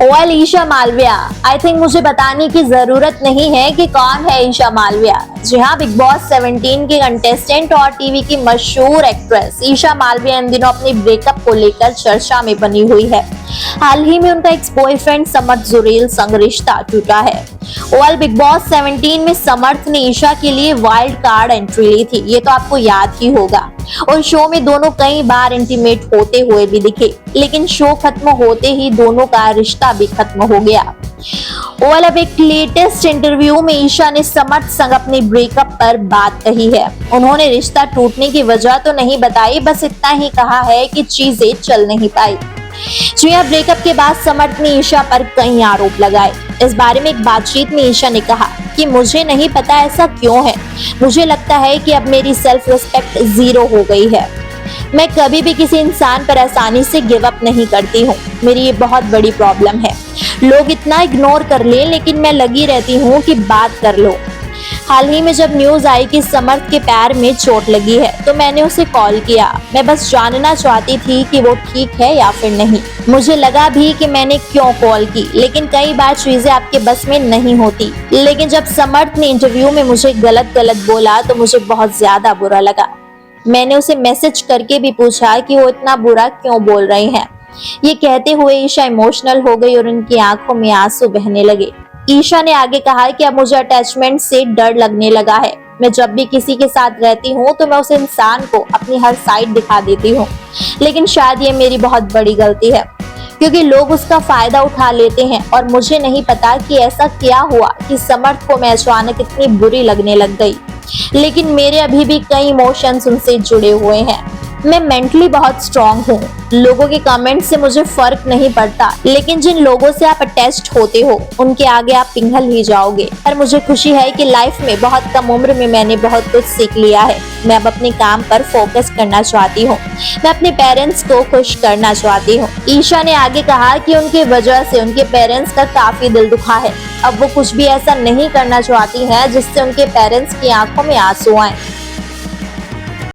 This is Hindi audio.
Well Isha Malviya, I think मुझे बताने की जरूरत नहीं है कि कौन है ईशा मालविया। जी हाँ, बिग बॉस 17 की कंटेस्टेंट और टीवी की मशहूर एक्ट्रेस ईशा मालविया इन दिनों अपनी ब्रेकअप को लेकर चर्चा में बनी हुई है। हाल ही में उनका एक्स बॉयफ्रेंड समर्थ जुरेल संग रिश्ता टूटा है। वेल बिग बॉस 17 में समर्थ ने ईशा के लिए वाइल्ड कार्ड एंट्री ली थी, ये तो आपको याद ही होगा। और शो में दोनों कई बार इंटीमेट होते हुए भी दिखे, लेकिन शो खत्म होते ही दोनों का रिश्ता भी खत्म हो गया। वेल अब एक लेटेस्ट इंटरव्यू में ईशा ने समर्थ संग अपनी ब्रेकअप पर बात कही है। उन्होंने रिश्ता टूटने की वजह तो नहीं बताई, बस इतना ही कहा है कि चीजें चल नहीं पाई। जी हाँ, ब्रेकअप के बाद समर्थ ने ईशा पर कई आरोप लगाए। इस बारे में एक बातचीत में ईशा ने कहा कि मुझे नहीं पता ऐसा क्यों है, मुझे लगता है कि अब मेरी सेल्फ रिस्पेक्ट जीरो हो गई है। मैं कभी भी किसी इंसान पर आसानी से गिव अप नहीं करती हूँ, मेरी ये बहुत बड़ी प्रॉब्लम है। लोग इतना इग्नोर कर लें, लेकिन मैं लगी रहती हूँ कि बात कर लो। हाल ही में जब न्यूज आई कि समर्थ के पैर में चोट लगी है, तो मैंने उसे कॉल किया। मैं बस जानना चाहती थी कि वो ठीक है या फिर नहीं। मुझे लगा भी कि मैंने क्यों कॉल की, लेकिन कई बार चीजें आपके बस में नहीं होती। लेकिन जब समर्थ ने इंटरव्यू में मुझे गलत बोला तो मुझे बहुत ज्यादा बुरा लगा। मैंने उसे मैसेज करके भी पूछा कि वो इतना बुरा क्यों बोल रहे हैं। ये कहते हुए ईशा इमोशनल हो गई और उनकी आंखों में आंसू बहने लगे। ईशा ने आगे कहा कि अब मुझे अटैचमेंट से डर लगने लगा है। मैं जब भी किसी के साथ रहती हूँ तो मैं उस इंसान को अपनी हर साइड दिखा देती हूँ, लेकिन शायद ये मेरी बहुत बड़ी गलती है, क्योंकि लोग उसका फायदा उठा लेते हैं और मुझे नहीं पता कि ऐसा क्या हुआ कि समर्थ को मैं अचानक इतनी बुरी लगने लग गई। लेकिन मेरे अभी भी कई इमोशंस उनसे जुड़े हुए हैं। मैं मेंटली बहुत स्ट्रांग हूँ, लोगों के कमेंट से मुझे फर्क नहीं पड़ता, लेकिन जिन लोगों से आप अटैच्ड होते हो उनके आगे आप पिघल ही जाओगे। पर मुझे खुशी है कि लाइफ में बहुत कम उम्र में मैंने बहुत कुछ सीख लिया है। मैं अब अपने काम पर फोकस करना चाहती हूँ, मैं अपने पेरेंट्स को खुश करना चाहती हूँ। ईशा ने आगे कहा कि उनके वजह से उनके पेरेंट्स का काफी दिल दुखा है। अब वो कुछ भी ऐसा नहीं करना चाहती हैं जिससे उनके पेरेंट्स की आंखों में आंसू आए।